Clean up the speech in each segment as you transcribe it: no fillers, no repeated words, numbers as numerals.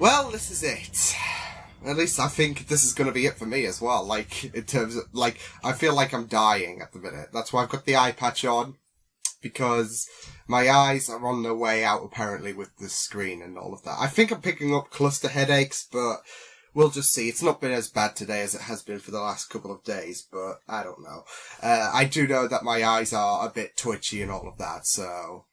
Well, this is it. At least I think this is going to be it for me as well. Like, in terms of, like, I feel like I'm dying at the minute. That's why I've got the eye patch on. Because my eyes are on their way out, apparently, with the screen and all of that. I think I'm picking up cluster headaches, but we'll just see. It's not been as bad today as it has been for the last couple of days, but I don't know. I do know that my eyes are a bit twitchy and all of that, so...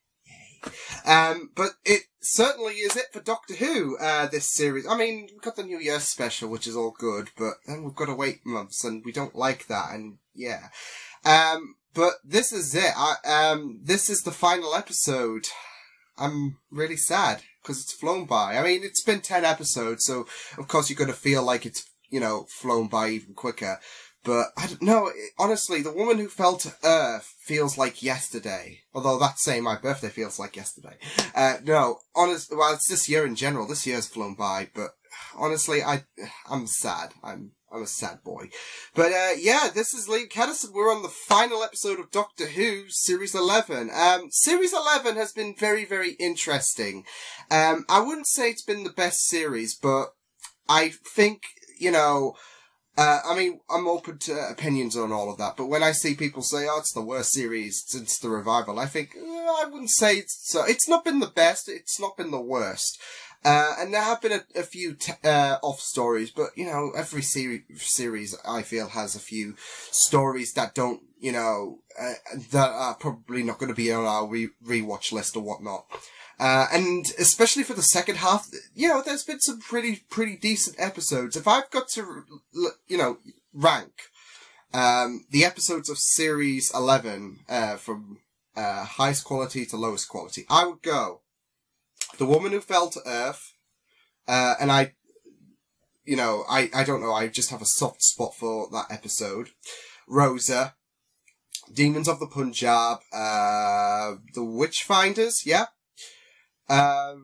but it certainly is it for Doctor Who, this series. I mean, we've got the New Year's special, which is all good, but then we've got to wait months, and we don't like that, and yeah. But this is it. This is the final episode. I'm really sad, because it's flown by. I mean, it's been 10 episodes, so of course you're going to feel like it's, you know, flown by even quicker. But, I don't know, honestly, The Woman Who Fell to Earth feels like yesterday. Although that's saying my birthday feels like yesterday. No, honestly, well, it's this year in general. This year's flown by, but honestly, I'm sad. I'm a sad boy. But, yeah, this is Liam Catterson. We're on the final episode of Doctor Who, Series 11. Series 11 has been very, very interesting. I wouldn't say it's been the best series, but I think, you know... I mean, I'm open to opinions on all of that, but when I see people say, oh, it's the worst series since the revival, I think, I wouldn't say so. It's not been the best, it's not been the worst. And there have been a few off stories, but, you know, every series, I feel, has a few stories that don't, you know, that are probably not going to be on our rewatch list or whatnot. And especially for the second half, you know, there's been some pretty decent episodes. If I've got to, you know, rank, the episodes of Series 11, from, highest quality to lowest quality, I would go The Woman Who Fell to Earth, and I don't know, I just have a soft spot for that episode. Rosa, Demons of the Punjab, The Witchfinders, yeah. No.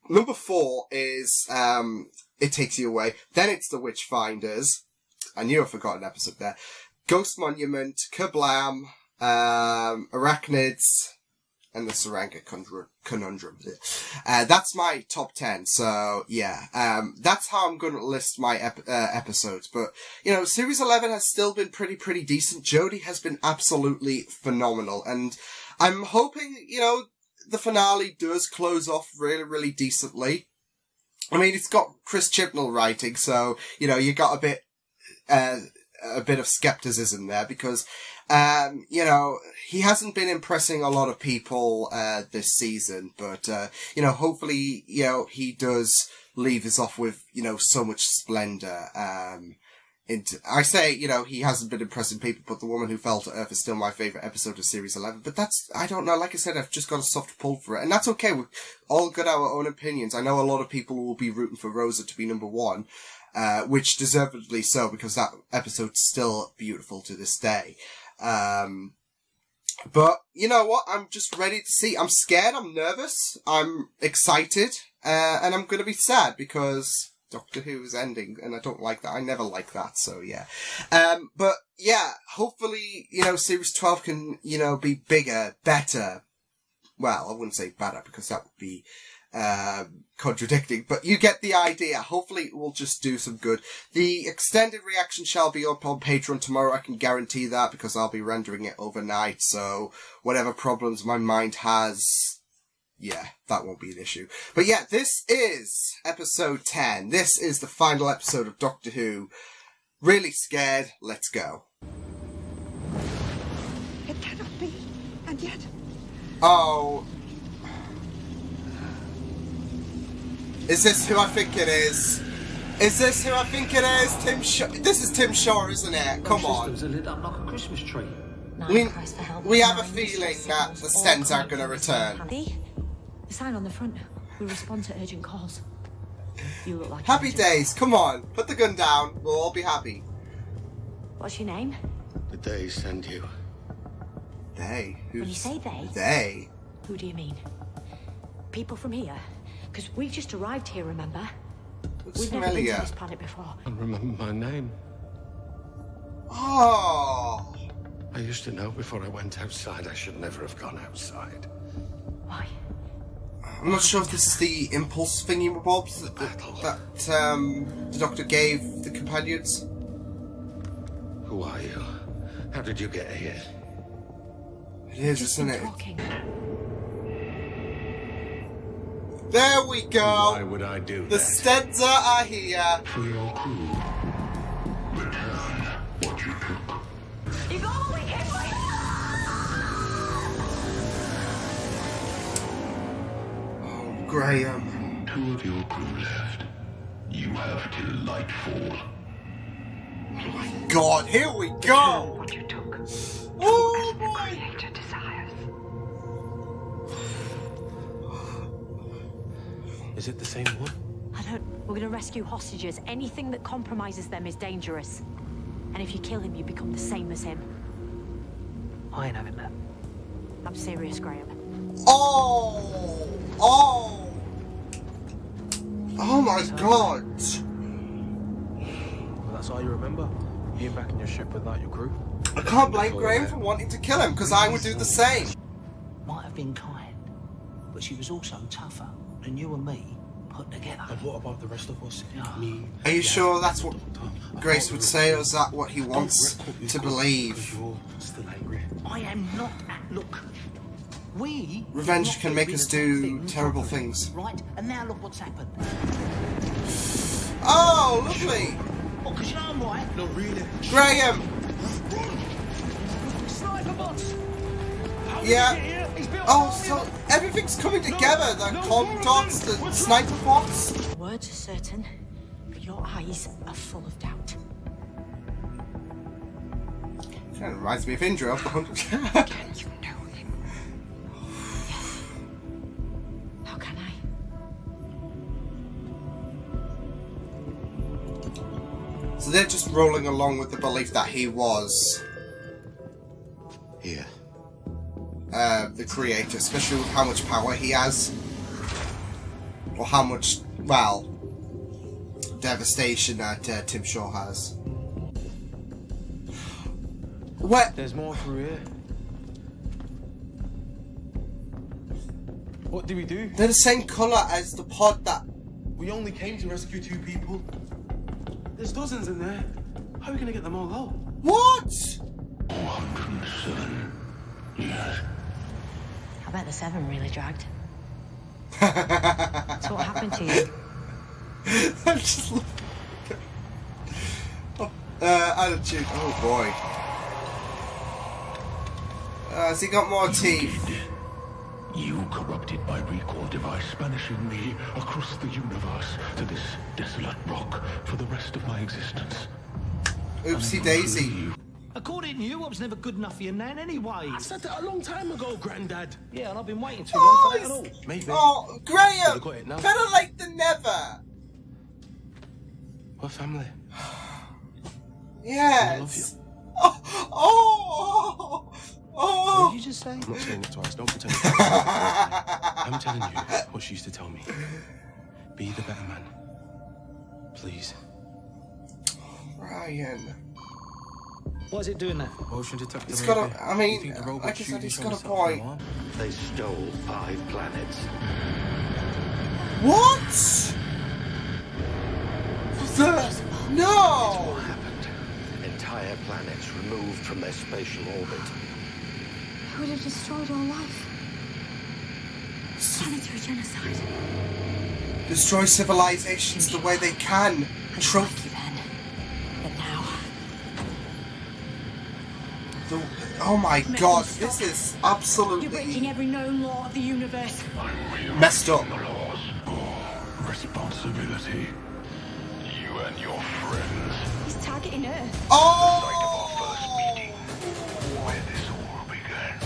Number 4 is, It Takes You Away. Then it's The Witchfinders. I knew I forgot an episode there. Ghost Monument, Kablam, Arachnids, and the Saranga Conundrum. That's my top 10, so yeah. That's how I'm going to list my episodes. But, you know, Series 11 has still been pretty decent. Jodie has been absolutely phenomenal, and I'm hoping, you know, the finale does close off really decently. I mean, it's got Chris Chibnall writing, so, you know, you got a bit of skepticism there, because, you know, he hasn't been impressing a lot of people, this season, but, you know, hopefully, you know, he does leave us off with, you know, so much splendor. I say, you know, he hasn't been impressing people, but The Woman Who Fell to Earth is still my favourite episode of Series 11. But that's, I don't know, like I said, I've just got a soft pull for it. And that's okay, we've all got our own opinions. I know a lot of people will be rooting for Rosa to be number 1, which deservedly so, because that episode's still beautiful to this day. But, you know what, I'm just ready to see. I'm scared, I'm nervous, I'm excited, and I'm gonna be sad, because Doctor Who is ending, and I don't like that. I never like that, so yeah. But yeah, hopefully, you know, Series 12 can, you know, be bigger, better. Well, I wouldn't say better, because that would be, contradicting, but you get the idea. Hopefully it will just do some good. The extended reaction shall be up on Patreon tomorrow, I can guarantee that, because I'll be rendering it overnight, so whatever problems my mind has, yeah, that won't be an issue. But yeah, this is episode 10. This is the final episode of Doctor Who. Really scared. Let's go. It cannot be. And yet... Oh. Is this who I think it is? Is this who I think it is? Tim Shaw. This is Tim Shaw, isn't it? Come on. Lit up like a Christmas tree. We have a feeling that the Stens aren't going to return. The sign on the front. We respond to urgent calls. You look like Happy days. Come on. Put the gun down. We'll all be happy. What's your name? The they send you. They? When you say they... They? Who do you mean? People from here? Because we just arrived here, remember? We've never been to this planet before. I remember my name. Oh. I used to know before I went outside I should never have gone outside. Why? I'm not sure if this is the impulse thingy bobs that the doctor gave the companions. Who are you? How did you get here? It is, isn't it? Talking. There we go! Why would I do The that? Stenza are here! For your crew, return what you took. You've only hit me! Oh, Graham. 2 of your crew left. You have till nightfall. Oh my god, here we go! What you took. Oh As the my! Creator desires. Is it the same one? I don't... We're gonna rescue hostages. Anything that compromises them is dangerous. And if you kill him, you become the same as him. I ain't having that. I'm serious, Graham. Oh! Oh! Oh my god! Well, that's all you remember? Being back in your ship without your crew? I can't blame Graham for wanting to kill him, because I would do the same. Might have been kind, but she was also tougher than you and me put together. And what about the rest of us? Me? Are you sure that's what I Grace can't would be say, or is that what he wants Don't wreck what to you've got, believe? 'cause you're still angry. I am not. Look, we. Revenge not can get make rid us of do things terrible properly, things. right? And now look what's happened. Oh, lovely! Oh, because you know I'm right. No, really. Graham! Sniper bots. Yeah. Oh, so everything's coming together. The comm dots, the sniper bots. Your words are certain, but your eyes are full of doubt. Kind of reminds me of Indra of the 100. Can you know him? Yes. How can I? So they're just rolling along with the belief that he was Here. the creator, especially with how much power he has. Or how much, well, devastation that Tim Shaw has. What? There's more through here. What do we do? They're the same colour as the pod that... We only came to rescue 2 people. There's dozens in there. How are we gonna get them all out? What? 107. Yes. I bet the 7 really dragged. So what happened to you? I'm just looking. Attitude. Oh boy. Has he got more teeth? You corrupted my recall device, banishing me across the universe to this desolate rock for the rest of my existence. Oopsie daisy. According to you, I was never good enough for your nan anyway. I said that a long time ago, Grandad. Yeah, and I've been waiting too long for that at all. Maybe. Oh, Graham! Could've got it now. Better late than never! We're family. Yes! Oh! Oh! What Oh! did you just say? I'm not saying it twice. Don't pretend. I'm telling you what she used to tell me. Be the better man. Please. Ryan. Why is it doing that? Motion detector. It's got a- maybe? I mean, You think the robot's like I said, shooting it's from got a itself point. from arm? They stole 5 planets. What? No! What happened? Entire planets removed from their spatial orbit. It would have destroyed our life. Planetary genocide. Destroy civilizations the way they can. Trump. Then. But now. Oh my god, this is You're absolutely breaking every known law of the universe. messed up. The laws. Responsibility. You and your friends. He's targeting Earth. Oh! Where this all began.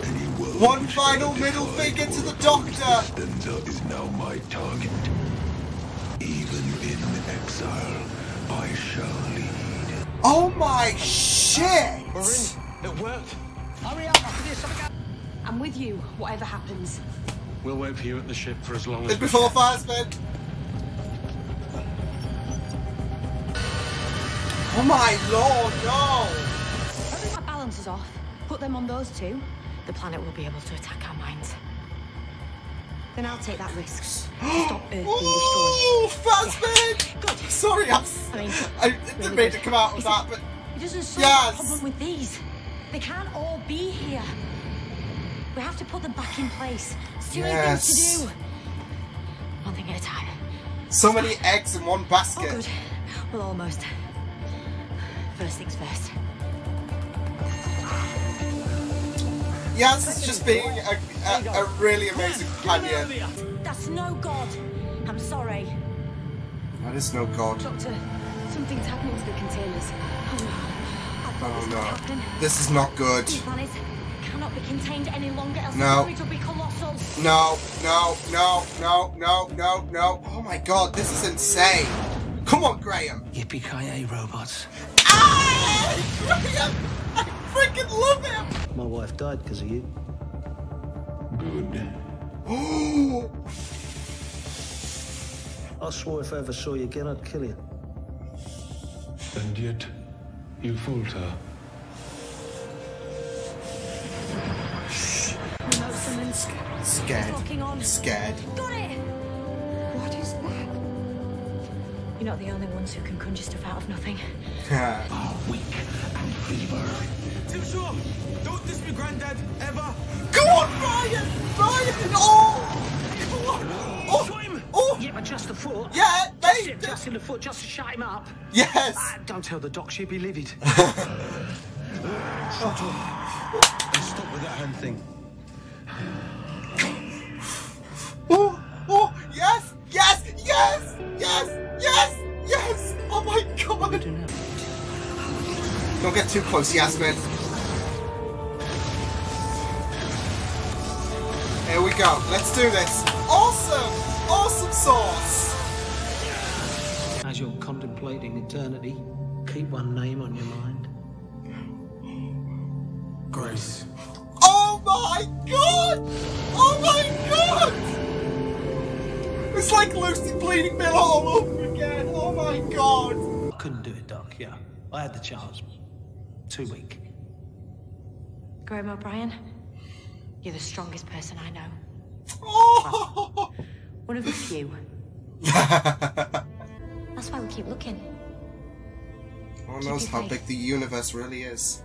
Any world One which final cannot middle decide finger to the what doctor. Stenza is now my target. Even in exile, I shall lead. Oh my shit! We're in. It worked. Hurry up, I can hear something out. I'm with you, whatever happens. We'll wait for you at the ship for as long as Did before Firesman. Oh my lord, no! Hurry my sensors off, put them on those two, the planet will be able to attack our minds. Then I'll take that risk to stop Earth being destroyed. Ooh, Fazbear! Yeah. Good. Sorry, I didn't really mean good. to come out with that, but It doesn't solve yes. the problem with these. They can't all be here. We have to put them back in place. There's too many things to do. One thing at a time. So many eggs in one basket. Oh, good. Well, almost. First things first. Yaz is just being a really amazing companion. That's no god. I'm sorry. That is no god. Doctor, something's happening to the containers. Oh no. This is not good. These planets cannot be contained any longer, else No. the damage will be colossal. No, no, no, no, no, no, no. Oh my god, this is insane. Come on, Graham. Yippee-ki-yay, robots. Ah! Graham! I freaking love him! My wife died because of you. Good. Oh! I swore if I ever saw you again, I'd kill you. And yet, you falter. Remote summons. Scared. Locking on. Scared. Got it! What is that? You're not the only ones who can conjure stuff out of nothing. Are weak and feeble. Tim Shaw, don't diss me, Granddad, ever. Go on, Ryan! Ryan! Oh! Oh! Show him. Oh! Yeah, but just the foot. Yeah, mate! Just in the foot, just to shut him up. Yes! Don't tell the doc, she'll be livid. And stop with that hand thing. Oh! Oh! Yes! Yes! Yes! Yes! Yes! Yes! Oh my god! Don't get too close, Yasmin. Here we go. Let's do this. Awesome! Awesome sauce! As you're contemplating eternity, keep one name on your mind. Grace. Oh my god! Oh my god! It's like Lucy Bleeding Bill all over again. Oh my god! I couldn't do it, Doc, yeah. I had the chance. Too weak. Graham O'Brien, you're the strongest person I know. Oh! One of the few. That's why we keep looking. Who knows how big the universe really is?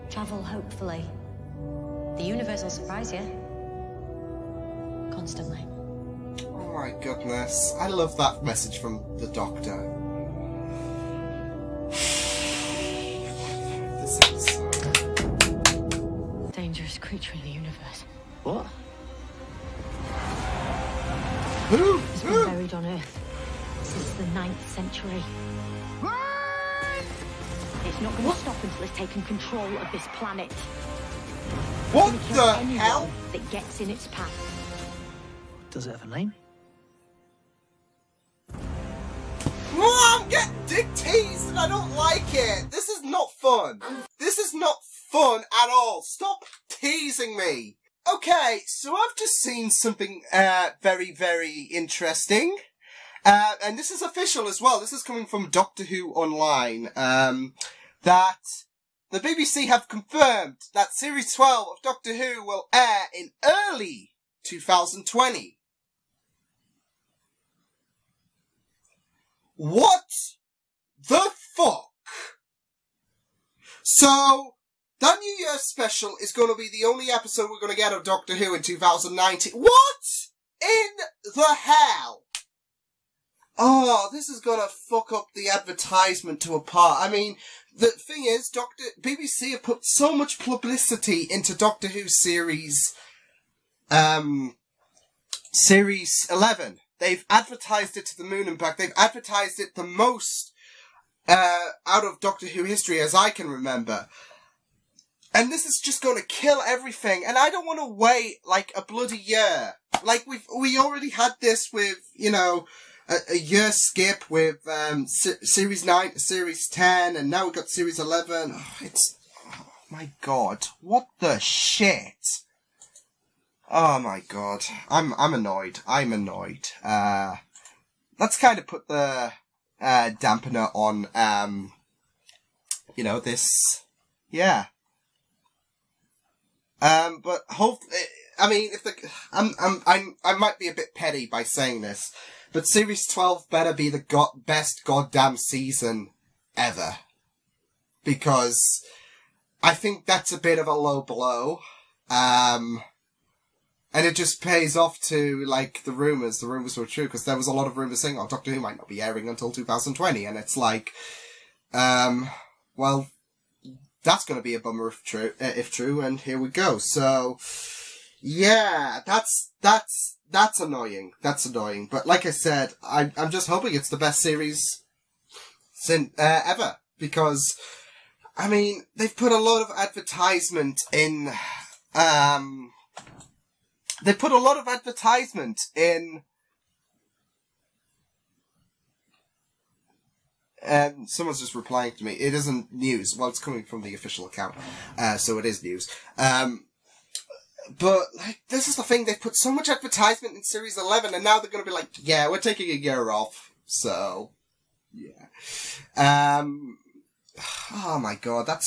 Travel hopefully. The universe will surprise you. Constantly. Oh my goodness. I love that message from the Doctor. This episode. Dangerous creature in the universe. What? Who? It's been buried on Earth since the 9th century. It's not going to stop until it's taken control of this planet. What It's gonna the kill anyone hell? that gets in its path. Does it have a name? I'm getting dick teased and I don't like it. This is not fun. This is not fun at all. Stop teasing me. Okay, so I've just seen something very, very interesting. And this is official as well. This is coming from Doctor Who Online. That the BBC have confirmed that Series 12 of Doctor Who will air in early 2020. What the fuck? So, that New Year's special is going to be the only episode we're going to get of Doctor Who in 2019. What in the hell? Oh, this is going to fuck up the advertisement to a part. I mean, the thing is, BBC have put so much publicity into Doctor Who series 11. They've advertised it to the moon and back. They've advertised it the most out of Doctor Who history as I can remember. And this is just going to kill everything. And I don't want to wait like a bloody year. Like we already had this with, you know, a year skip with Series 9 to Series 10, and now we've got Series 11. Oh, oh my god, what the shit? Oh my god, I'm annoyed. I'm annoyed. Let's kind of put the dampener on, you know, this, yeah. But I mean, I might be a bit petty by saying this, but Series 12 better be the best goddamn season ever. Because I think that's a bit of a low blow. And it just pays off to, like, the rumours were true, because there was a lot of rumours saying, oh, Doctor Who might not be airing until 2020, and it's like, well, that's gonna be a bummer if true, and here we go. So, yeah, that's annoying. That's annoying. But like I said, I'm just hoping it's the best series ever, because, I mean, they've put a lot of advertisement in, someone's just replying to me. It isn't news. Well, it's coming from the official account, so it is news. But, like, this is the thing, they've put so much advertisement in Series 11, and now they're gonna be like, yeah, we're taking a year off, so, yeah. Oh my god, that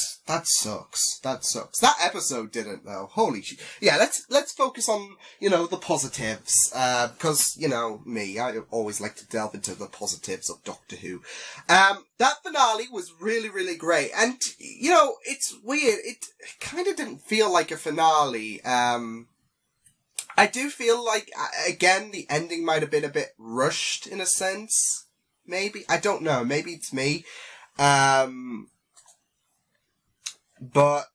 sucks. That sucks. That episode didn't, though. Holy shit. Yeah, let's focus on, you know, the positives. Because, you know, me, I always like to delve into the positives of Doctor Who. That finale was really, really great. And, you know, it's weird. It kind of didn't feel like a finale. I do feel like, again, the ending might have been a bit rushed in a sense. Maybe. I don't know. Maybe it's me. But,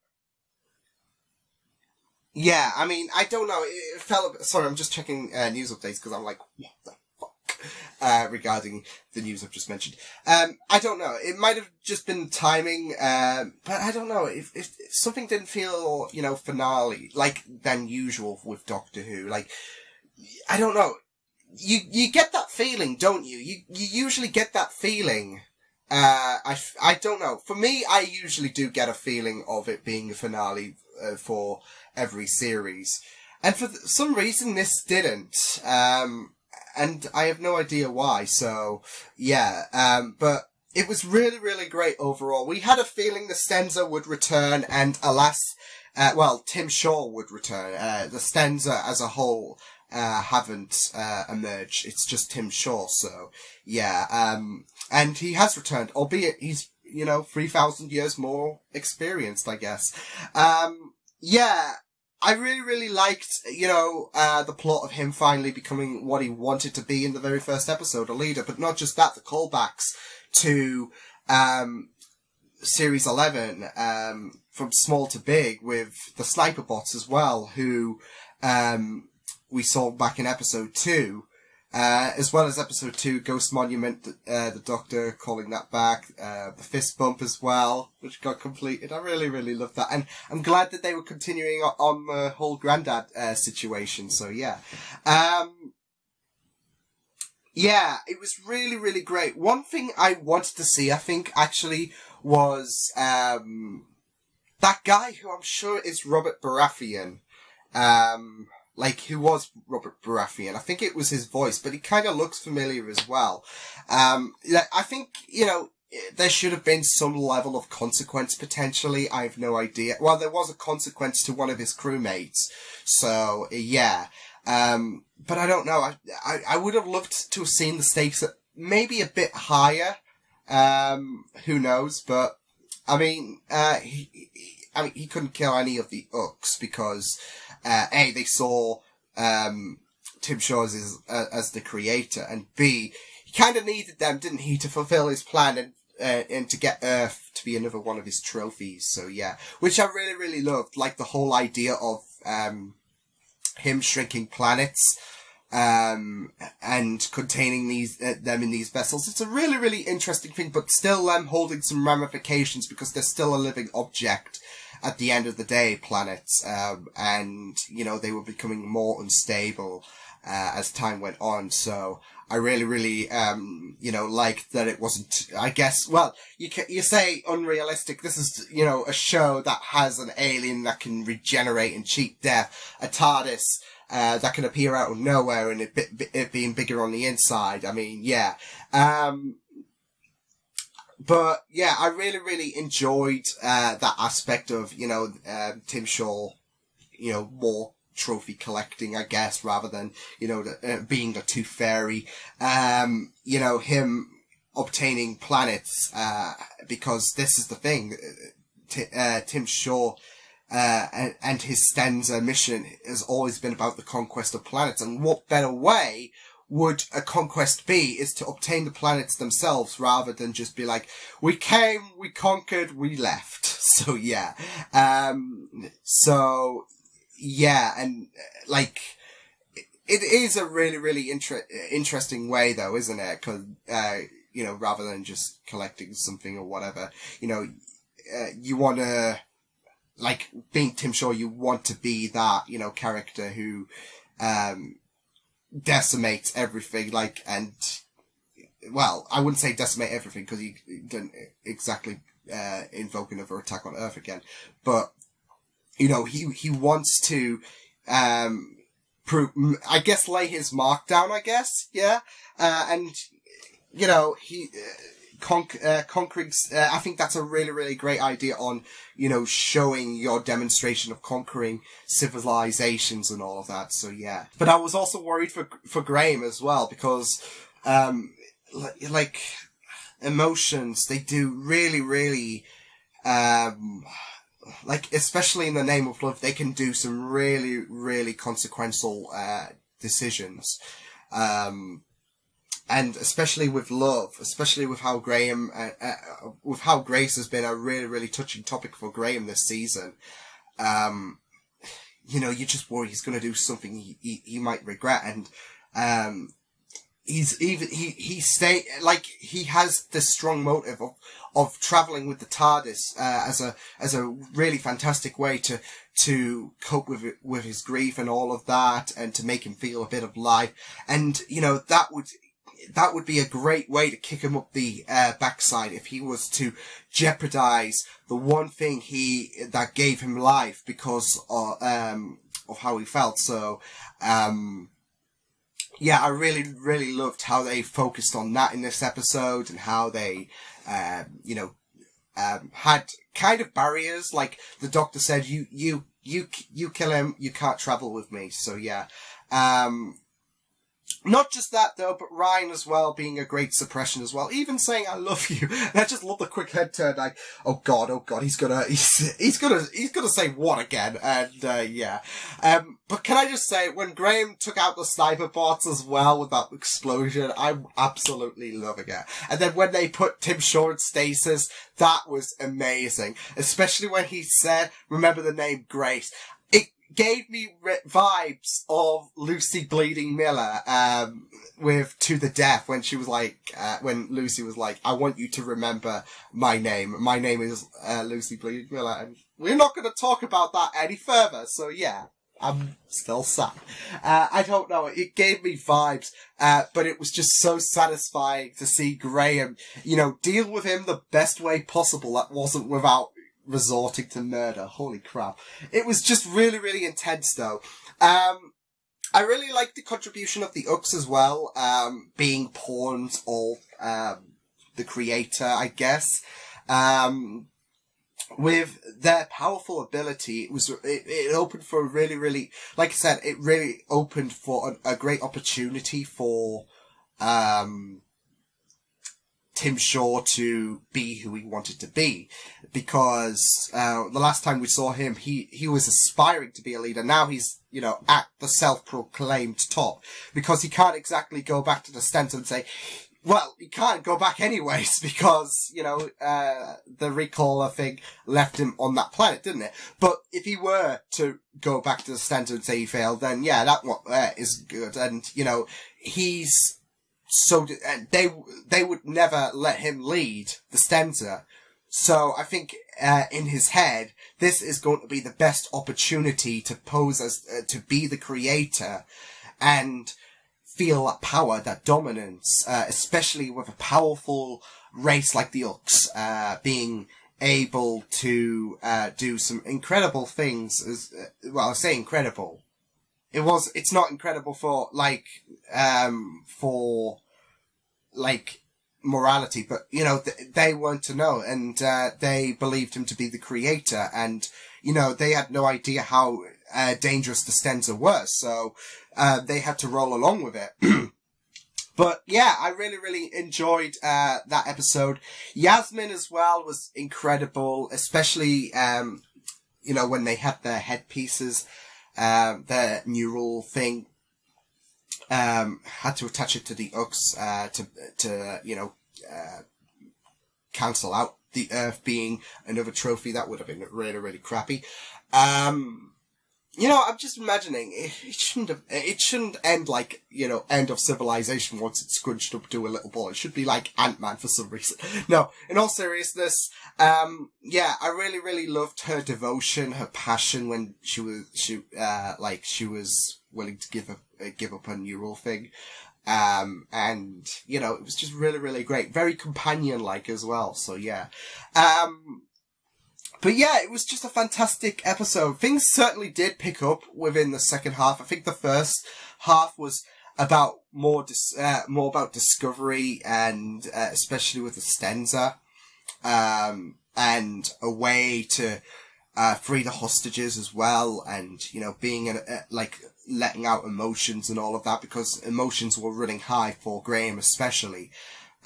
yeah, I mean, I don't know, it felt a bit, sorry, I'm just checking, news updates, because I'm like, what the fuck, regarding the news I've just mentioned. I don't know, it might have just been timing, but I don't know, if something didn't feel, you know, finale, like, than usual with Doctor Who, like, I don't know, you get that feeling, don't you? You usually get that feeling. I don't know. For me, I usually do get a feeling of it being a finale, for every series. And for some reason, this didn't. And I have no idea why, so, yeah. But it was really, really great overall. We had a feeling the Stenza would return, and alas, Tim Shaw would return. The Stenza as a whole, haven't, emerged. It's just Tim Shaw, so, yeah. And he has returned, albeit he's, you know, 3,000 years more experienced, I guess. Yeah, I really, really liked, you know, the plot of him finally becoming what he wanted to be in the very first episode, a leader, but not just that, the callbacks to, Series 11, from small to big, with the sniper bots as well, who, we saw back in episode 2. As well as episode 2, Ghost Monument, the Doctor calling that back, the fist bump as well, which got completed. I really, really loved that. And I'm glad that they were continuing on the whole Grandad, situation, so yeah. Yeah, it was really, really great. One thing I wanted to see, I think, actually, was, that guy who I'm sure is Robert Baratheon, like, who was Robert Baratheon. I think it was his voice, but he kind of looks familiar as well. I think, you know, there should have been some level of consequence, potentially. I have no idea. Well, there was a consequence to one of his crewmates. So, yeah. But I don't know. I would have loved to have seen the stakes maybe a bit higher. Who knows? But, I mean, he couldn't kill any of the Ooks because, A, they saw, Tim Shaw as the creator, and B, he kind of needed them, didn't he, to fulfill his plan and to get Earth to be another one of his trophies. So yeah, which I really, really loved, like the whole idea of, him shrinking planets, and containing them in these vessels. It's a really, really interesting thing, but still holding some ramifications because they're still a living object at the end of the day, planets, and, you know, they were becoming more unstable, as time went on, so I really, really, you know, liked that it wasn't, I guess, well, you say unrealistic, this is, you know, a show that has an alien that can regenerate and cheat death, a TARDIS, that can appear out of nowhere and it being bigger on the inside, I mean, yeah, but yeah, I really, really enjoyed, that aspect of, you know, Tim Shaw more trophy collecting, I guess, rather than, being a tooth fairy. Him obtaining planets, because this is the thing, Tim Shaw, and his Stenza mission has always been about the conquest of planets. And what better way would a conquest be is to obtain the planets themselves rather than just be like, we came, we conquered, we left. So yeah. And like, it is a really, really interesting way though, isn't it? 'Cause, rather than just collecting something or whatever, you want to, like, being Tim Shaw, you want to be that, character who, decimates everything, like, and, well, I wouldn't say decimate everything, because he didn't exactly, invoke another attack on Earth again, but, he wants to, I guess, lay his mark down, I guess, yeah, and, he, conquering, I think that's a really, really great idea on, showing your demonstration of conquering civilizations and all of that. So yeah. But I was also worried for Graham as well, because, like, emotions, they do really, really, like, especially in the name of love, they can do some really, really consequential, decisions. And especially with love, especially with how Graham, with how Grace has been a really, really touching topic for Graham this season. You just worry he's going to do something he might regret. And, he has this strong motive of traveling with the TARDIS, as a really fantastic way to cope with his grief and all of that, and to make him feel a bit of life. And, that would be a great way to kick him up the backside if he was to jeopardize the one thing that gave him life because of how he felt. So, yeah, I really, really loved how they focused on that in this episode, and how they, had kind of barriers. Like the Doctor said, you kill him, you can't travel with me. So yeah. Not just that though, but Ryan as well being a great suppression as well, even saying I love you. And I just love the quick head turn, like, oh god, he's gonna say what again? And yeah. But can I just say, when Graham took out the sniper bots as well with that explosion, I'm absolutely loving it. And then when they put Tim Shaw in stasis, that was amazing. Especially when he said, remember the name Grace. Gave me vibes of Lucy Bleeding Miller, with To the Death, when she was like, when Lucy was like, I want you to remember my name. My name is, Lucy Bleeding Miller, and we're not going to talk about that any further, so yeah. I'm still sad. I don't know, it gave me vibes, but it was just so satisfying to see Graham, deal with him the best way possible that wasn't without resorting to murder. Holy crap. It was just really, really intense though. I really liked the contribution of the Ux as well, being pawns of, the creator, I guess. With their powerful ability, it opened for a really, really, like I said, it really opened for a great opportunity for, Tim Shaw to be who he wanted to be, because the last time we saw him, he was aspiring to be a leader. Now he's at the self-proclaimed top, because he can't exactly go back to the Stenza and say, well, he can't go back anyways, because the recaller thing left him on that planet, didn't it? But if he were to go back to the Stenza and say he failed, then yeah, that is good. And he's. So they would never let him lead the Stenza. So I think in his head, this is going to be the best opportunity to pose as to be the creator and feel that power, that dominance, especially with a powerful race like the Ux, being able to do some incredible things. I say incredible. It's not incredible for morality, but, they weren't to know, and, they believed him to be the creator, and, they had no idea how dangerous the Stenza were. So, they had to roll along with it. But yeah, I really, really enjoyed, that episode. Yasmin as well was incredible, especially, when they had their headpieces, their neural thing, had to attach it to the Ux, to cancel out the Earth being another trophy. That would have been really, really crappy. I'm just imagining it shouldn't end like, end of civilization once it's scrunched up to a little ball. It should be like Ant-Man for some reason. No, in all seriousness, I really, really loved her devotion, her passion when she was willing to give up her neural thing. It was just really, really great. Very companion-like as well. So yeah. But yeah, it was just a fantastic episode. Things certainly did pick up within the second half. I think the first half was about more about discovery and, especially with the Stenza, and a way to, free the hostages as well. And, being letting out emotions and all of that, because emotions were running high for Graham especially.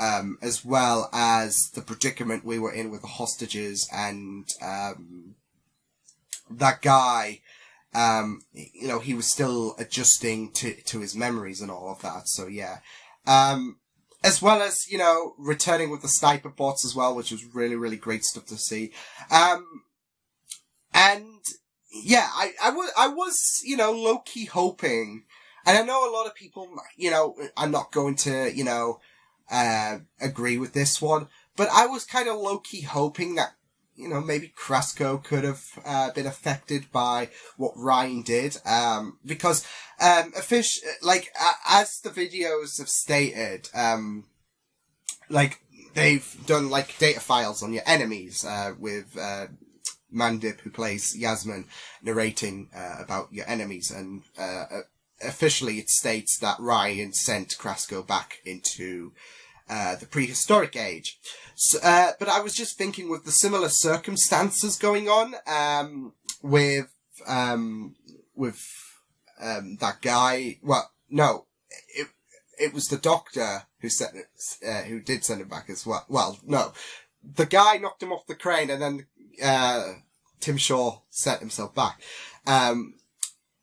As well as the predicament we were in with the hostages and, that guy, he was still adjusting to his memories and all of that. So yeah. As well as, returning with the sniper bots as well, which was really, really great stuff to see. And yeah, I was, low-key hoping, and I know a lot of people, I'm not going to, agree with this one, but I was kind of low-key hoping that, maybe Krasko could have, been affected by what Ryan did, because, as the videos have stated, they've done, data files on your enemies, with, Mandip, who plays Yasmin, narrating, about your enemies, and, officially it states that Ryan sent Krasko back into, the prehistoric age. So, but I was just thinking with the similar circumstances going on, with that guy. Well, no, it was the doctor who did send him back as well. Well, no, the guy knocked him off the crane and then, Tim Shaw sent himself back.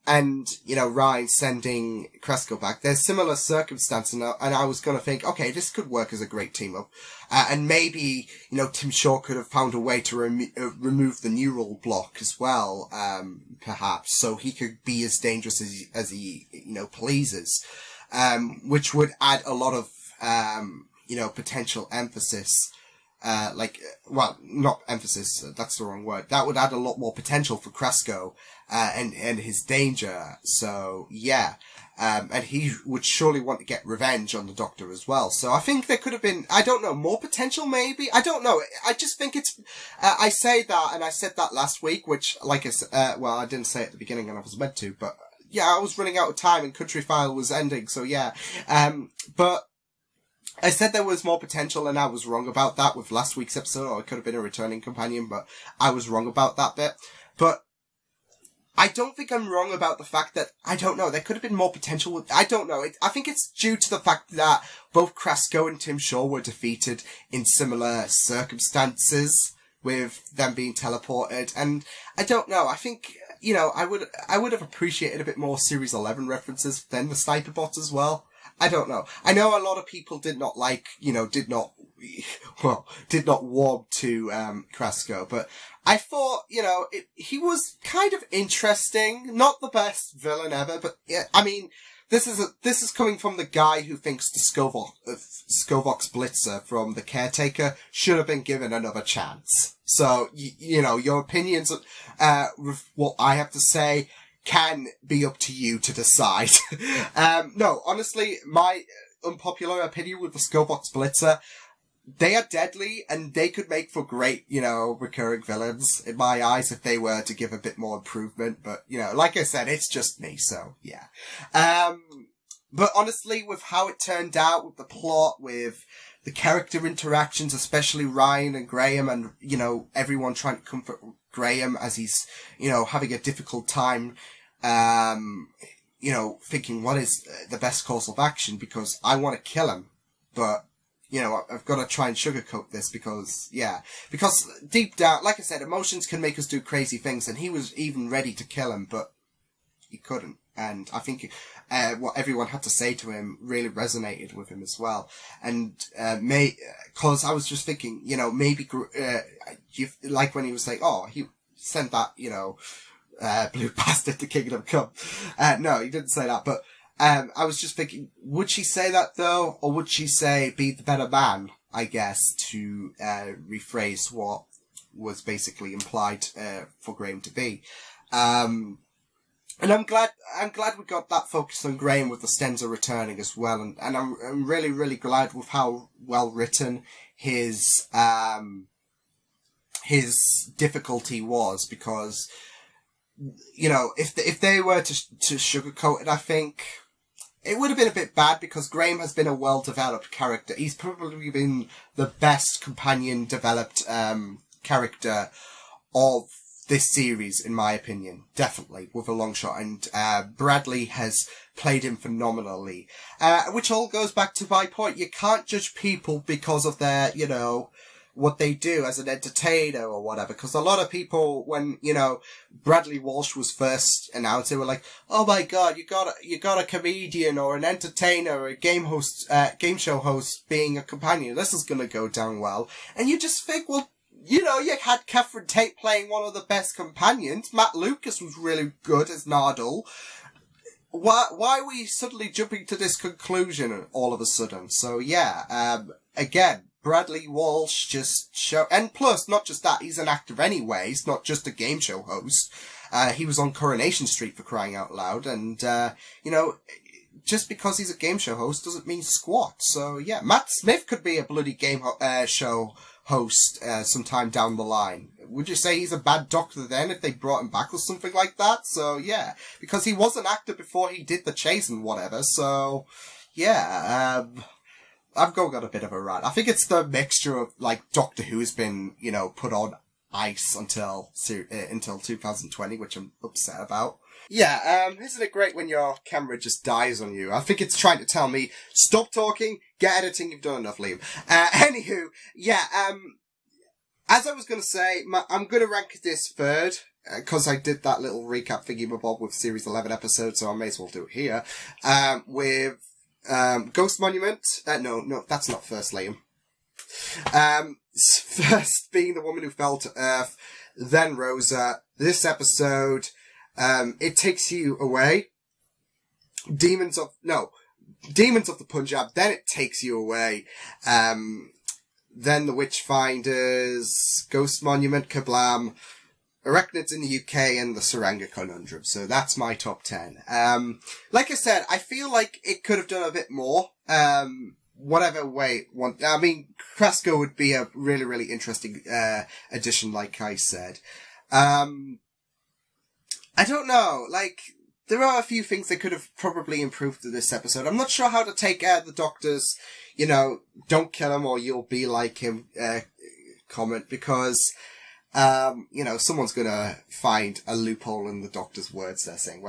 And, Ryan sending Krasko back. There's similar circumstances, and I was gonna think, okay, this could work as a great team up. And maybe, Tim Shaw could have found a way to remove the neural block as well, perhaps, so he could be as dangerous as he pleases. Which would add a lot of, potential emphasis. Not emphasis, that's the wrong word. That would add a lot more potential for Krasko, and his danger. So, yeah. And he would surely want to get revenge on the Doctor as well. So I think there could have been, I don't know, more potential maybe? I don't know. I just think it's, I say that, and I said that last week, which, I didn't say it at the beginning and I was meant to, but yeah, I was running out of time and Country File was ending, so yeah. But I said there was more potential and I was wrong about that with last week's episode, or it could have been a returning companion, but I was wrong about that bit. But I don't think I'm wrong about the fact that, I don't know, there could have been more potential with, I don't know. I think it's due to the fact that both Krasko and Tim Shaw were defeated in similar circumstances with them being teleported. And I don't know, I think, I would have appreciated a bit more Series 11 references than the Sniper Bot as well. I don't know. I know a lot of people did not warm to, Krasko, but I thought, he was kind of interesting. Not the best villain ever, but yeah, I mean, this is coming from the guy who thinks the Skovox Blitzer from The Caretaker should have been given another chance. So, your opinions, with what I have to say can be up to you to decide. No, honestly, my unpopular opinion with the Skovox Blitzer, they are deadly and they could make for great, recurring villains in my eyes if they were to give a bit more improvement. But, like I said, it's just me, so yeah. But honestly, with how it turned out, with the plot, with the character interactions, especially Ryan and Graham and, everyone trying to Graham as he's, having a difficult time, thinking what is the best course of action, because I want to kill him, but, I've got to try and sugarcoat this because deep down, like I said, emotions can make us do crazy things, and he was even ready to kill him, but he couldn't. And I think what everyone had to say to him really resonated with him as well. And cause I was just thinking, maybe like when he was like, oh, he sent that, blue bastard to Kingdom Come. No, he didn't say that, but I was just thinking, would she say that though, or would she say be the better man, I guess, to rephrase what was basically implied for Graham to be. And I'm glad we got that focus on Graham with the Stenza returning as well, and I'm really, really glad with how well written his difficulty was, because if they were to sugarcoat it, I think it would have been a bit bad, because Graham has been a well-developed character. He's probably been the best companion-developed character of this series, in my opinion. Definitely, with a long shot. And Bradley has played him phenomenally. Which all goes back to my point. You can't judge people because of their, what they do as an entertainer or whatever. Because a lot of people, when, Bradley Walsh was first announced, they were like, oh my god, you got a comedian or an entertainer or a game show host being a companion. This is gonna go down well. And you just think, well, you had Catherine Tate playing one of the best companions. Matt Lucas was really good as Nardal. Why are we suddenly jumping to this conclusion all of a sudden? So yeah, again, Bradley Walsh and plus, not just that, he's an actor anyway, he's not just a game show host. He was on Coronation Street, for crying out loud, and, just because he's a game show host doesn't mean squat. So yeah, Matt Smith could be a bloody game show host sometime down the line. Would you say he's a bad doctor then if they brought him back or something like that? So yeah, because he was an actor before he did The Chase and whatever. So yeah, I've got a bit of a rant. I think it's the mixture of like Doctor Who has been put on ice until 2020, which I'm upset about. Yeah, isn't it great when your camera just dies on you? I think it's trying to tell me, stop talking, get editing, you've done enough, Liam. Anywho, yeah, as I was gonna say, I'm gonna rank this third, cause I did that little recap thingy-mabob with series 11 episodes, so I may as well do it here. With, Ghost Monument, no, that's not first, Liam. First being The Woman Who Fell to Earth, then Rosa, this episode, it takes you away. Demons of the Punjab, then it takes you away. Then The Witchfinders, Ghost Monument, Kablam, Arachnids in the UK, and the Saranga Conundrum. So that's my top 10. Like I said, I feel like it could have done a bit more. Whatever way I mean, Krasko would be a really, really interesting, addition, like I said. I don't know, like, there are a few things that could have probably improved in this episode. I'm not sure how to take the Doctor's, don't kill him or you'll be like him, comment, because, someone's gonna find a loophole in the Doctor's words. They're saying,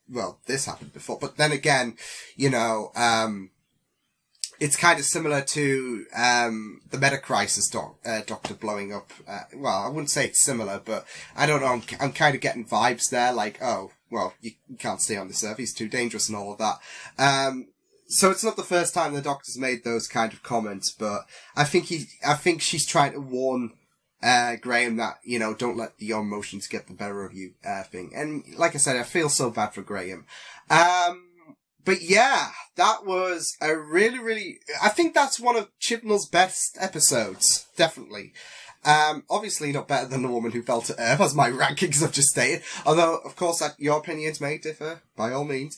well, this happened before. But then again, it's kind of similar to, the Meta-Crisis Doctor blowing up. Well, I wouldn't say it's similar, but I don't know, I'm kind of getting vibes there, like, oh, well, you can't stay on this Earth, he's too dangerous and all of that. So it's not the first time the Doctor's made those kind of comments, but I think she's trying to warn, Graham that, don't let your emotions get the better of you, thing. And like I said, I feel so bad for Graham. But yeah, that was a really, really, I think that's one of Chibnall's best episodes. Definitely. Obviously not better than The Woman Who Fell to Earth, as my rankings have just stated. Although, of course, your opinions may differ, by all means.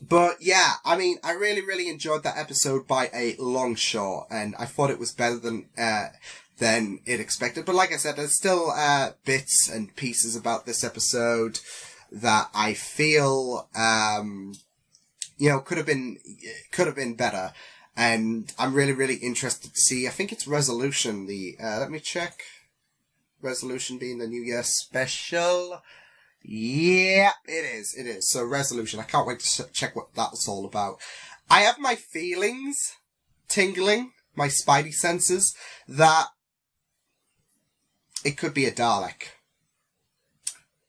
But yeah, I mean, I really, really enjoyed that episode by a long shot, and I thought it was better than it expected. But like I said, there's still, bits and pieces about this episode that I feel, could have been better. And I'm really, really interested to see, I think it's Resolution, let me check. Resolution being the New Year special. Yeah, it is. So Resolution, I can't wait to check what that's all about. I have my feelings tingling, my spidey senses, that it could be a Dalek.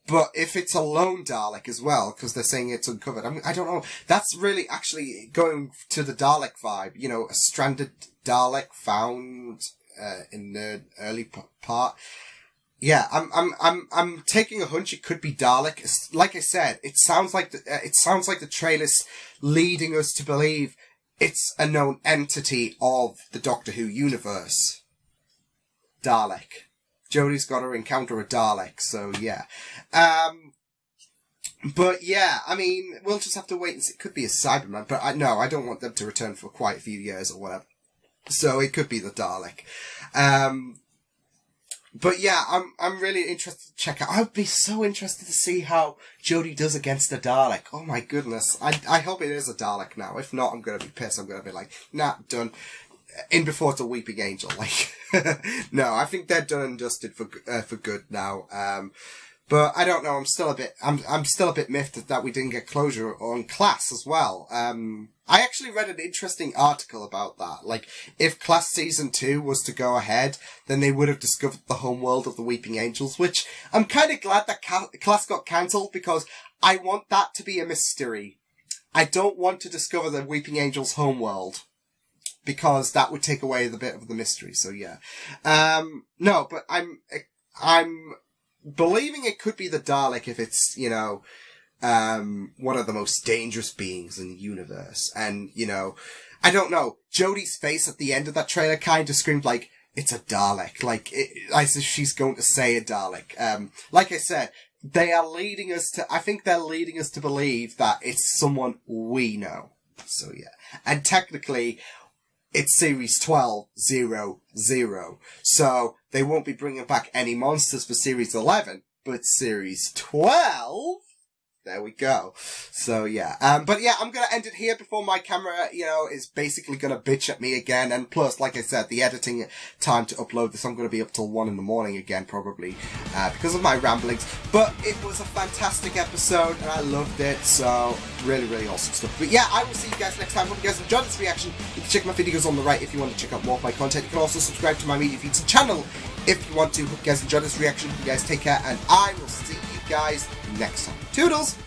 But if it's a lone Dalek as well, because they're saying it's uncovered, I don't know. That's really actually going to the Dalek vibe. You know, a stranded Dalek found in the early part. Yeah, I'm taking a hunch it could be Dalek. Like I said, it sounds like the trailer's leading us to believe it's a known entity of the Doctor Who universe. Dalek. Jodie's got to encounter a Dalek, so yeah. But yeah, I mean, we'll just have to wait and see. It could be a Cyberman, but I don't want them to return for quite a few years or whatever. So it could be the Dalek. But yeah, I'm really interested to check out. I'd be so interested to see how Jodie does against the Dalek. Oh my goodness. I hope it is a Dalek now. If not, I'm gonna be pissed. I'm gonna be like, nah, done. In before it's a weeping angel. Like, no, I think they're done and dusted for good now. But I don't know. I'm still a bit miffed that we didn't get closure on Class as well. I actually read an interesting article about that. Like, if Class Season 2 was to go ahead, then they would have discovered the homeworld of the Weeping Angels, which I'm kind of glad that Class got cancelled, because I want that to be a mystery. I don't want to discover the Weeping Angels' homeworld, because that would take away the bit of the mystery. So yeah. No, but I'm believing it could be the Dalek if it's, you know, one of the most dangerous beings in the universe. And, you know, I don't know, Jodie's face at the end of that trailer kind of screamed like, it's a Dalek. Like, as if she's going to say a Dalek. Like I said, I think they're leading us to believe that it's someone we know. So yeah. And technically, it's Series 12-00. So they won't be bringing back any monsters for Series 11, but Series 12? There we go. So yeah. But yeah, I'm gonna end it here before my camera, you know, is basically gonna bitch at me again. And plus, like I said, the editing time to upload this, I'm gonna be up till 1 in the morning again, probably, because of my ramblings. But it was a fantastic episode, and I loved it. So really, really awesome stuff. But yeah, I will see you guys next time. Hope you guys enjoyed this reaction. You can check my videos on the right if you want to check out more of my content. You can also subscribe to my media feeds and channel if you want to. Hope you guys enjoyed this reaction. You guys take care, and I will see you guys next time. Toodles!